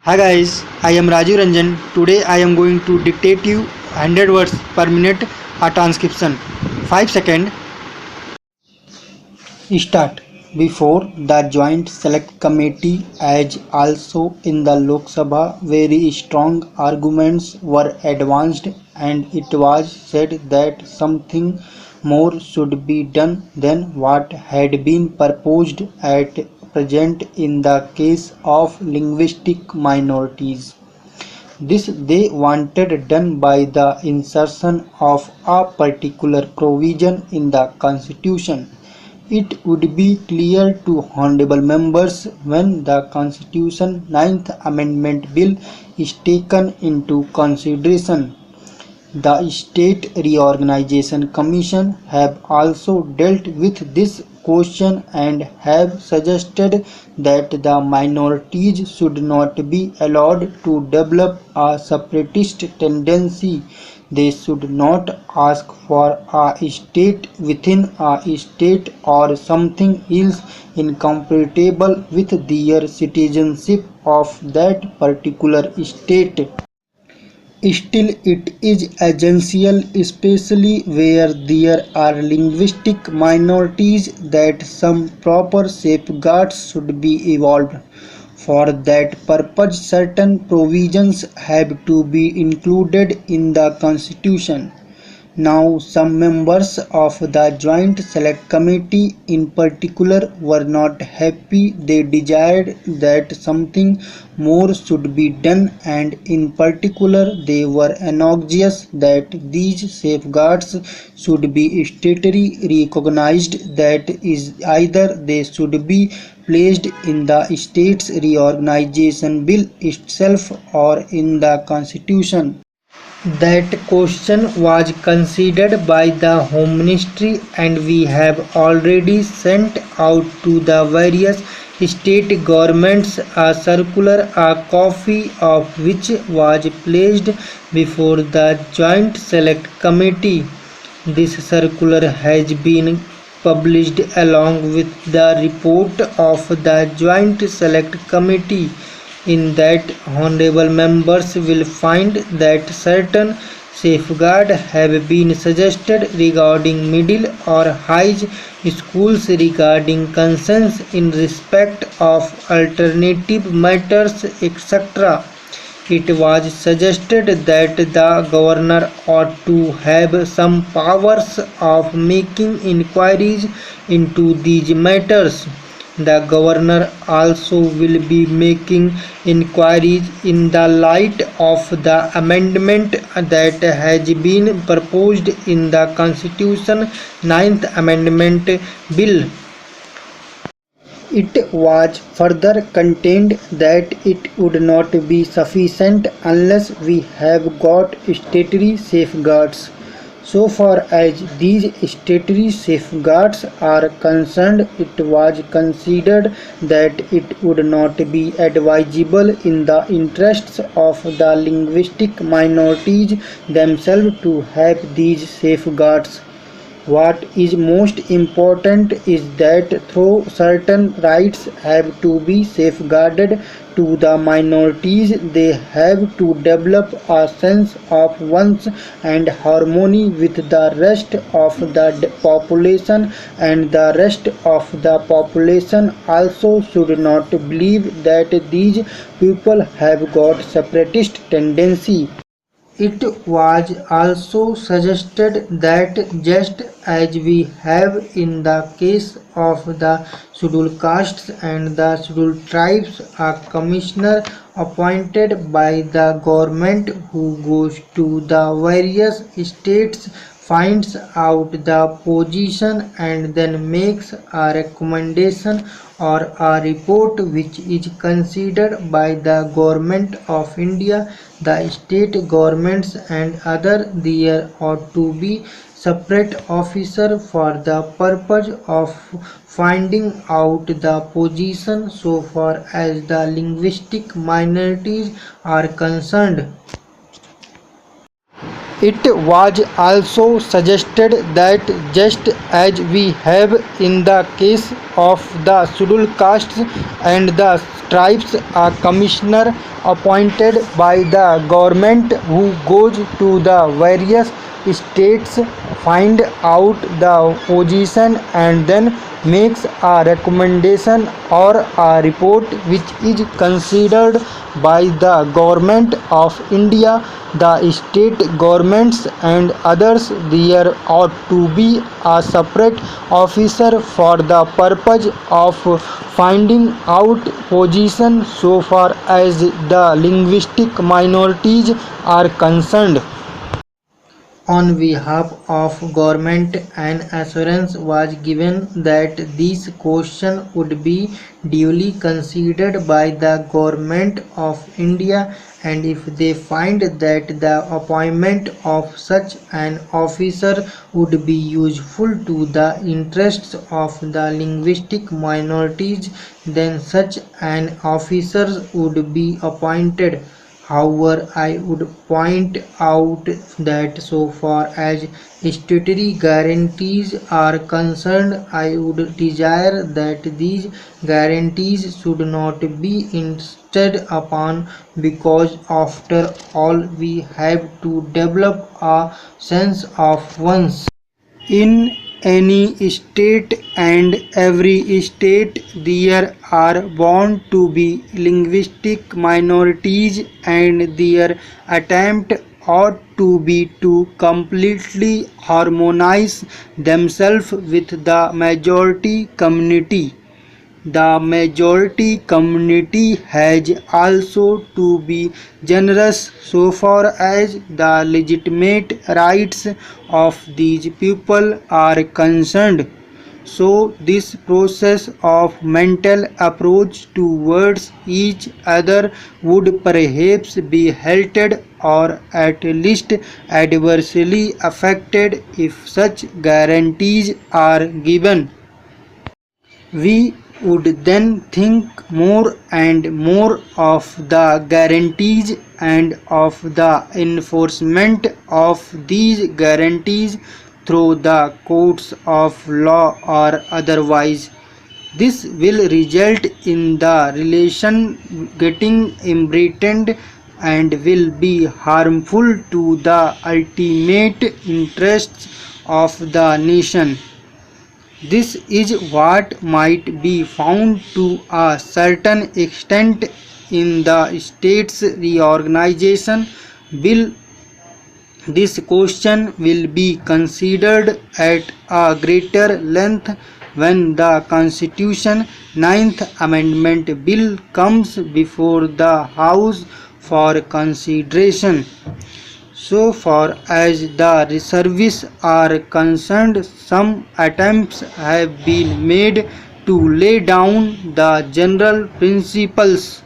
Hi guys, I am Rajiv Ranjan. Today I am going to dictate you 100 words per minute a transcription. 5 seconds. Start. Before the Joint Select Committee, as also in the Lok Sabha, very strong arguments were advanced and it was said that something more should be done than what had been proposed at present in the case of linguistic minorities. This they wanted done by the insertion of a particular provision in the Constitution. It would be clear to honorable members when the Constitution Ninth Amendment Bill is taken into consideration. The State Reorganization Commission have also dealt with this question and have suggested that the minorities should not be allowed to develop a separatist tendency. They should not ask for a state within a state or something else incompatible with their citizenship of that particular state. Still, it is essential, especially where there are linguistic minorities, that some proper safeguards should be evolved. For that purpose, certain provisions have to be included in the Constitution. Now, some members of the Joint Select Committee in particular were not happy. They desired that something more should be done, and in particular, they were anxious that these safeguards should be stately recognized. That is, either they should be placed in the state's reorganization bill itself or in the Constitution. That question was considered by the Home Ministry, and we have already sent out to the various state governments a circular, a copy of which was placed before the Joint Select Committee. This circular has been published along with the report of the Joint Select Committee. In that, honorable members will find that certain safeguards have been suggested regarding middle or high schools, regarding concerns in respect of alternative matters, etc. It was suggested that the governor ought to have some powers of making inquiries into these matters. The governor also will be making inquiries in the light of the amendment that has been proposed in the Constitution Ninth Amendment Bill. It was further contended that it would not be sufficient unless we have got statutory safeguards. So far as these statutory safeguards are concerned, it was considered that it would not be advisable in the interests of the linguistic minorities themselves to have these safeguards. What is most important is that though certain rights have to be safeguarded to the minorities, they have to develop a sense of oneness and harmony with the rest of the population, and the rest of the population also should not believe that these people have got separatist tendency. It was also suggested that just as we have in the case of the scheduled castes and the scheduled tribes, a commissioner appointed by the government who goes to the various states, finds out the position and then makes a recommendation or a report which is considered by the government of India, the state governments and other. There ought to be separate officer for the purpose of finding out the position so far as the linguistic minorities are concerned. It was also suggested that just as we have in the case of the scheduled castes and the tribes a commissioner appointed by the government who goes to the various states, find out the position and then makes a recommendation or a report which is considered by the government of India, the state governments and others. There ought to be a separate officer for the purpose of finding out position so far as the linguistic minorities are concerned. On behalf of government, an assurance was given that this question would be duly considered by the government of India, and if they find that the appointment of such an officer would be useful to the interests of the linguistic minorities, then such an officer would be appointed. However, I would point out that so far as statutory guarantees are concerned, I would desire that these guarantees should not be insisted upon, because after all we have to develop a sense of one's in any state, and every state there are bound to be linguistic minorities, and their attempt ought to be to completely harmonize themselves with the majority community. The majority community has also to be generous so far as the legitimate rights of these people are concerned. So this process of mental approach towards each other would perhaps be halted or at least adversely affected if such guarantees are given. We would then think more and more of the guarantees and of the enforcement of these guarantees through the courts of law or otherwise. This will result in the relation getting embittered and will be harmful to the ultimate interests of the nation. This is what might be found to a certain extent in the states reorganization bill. This question will be considered at a greater length when the Constitution 9th Amendment Bill comes before the House for consideration. So far as the reservists are concerned, some attempts have been made to lay down the general principles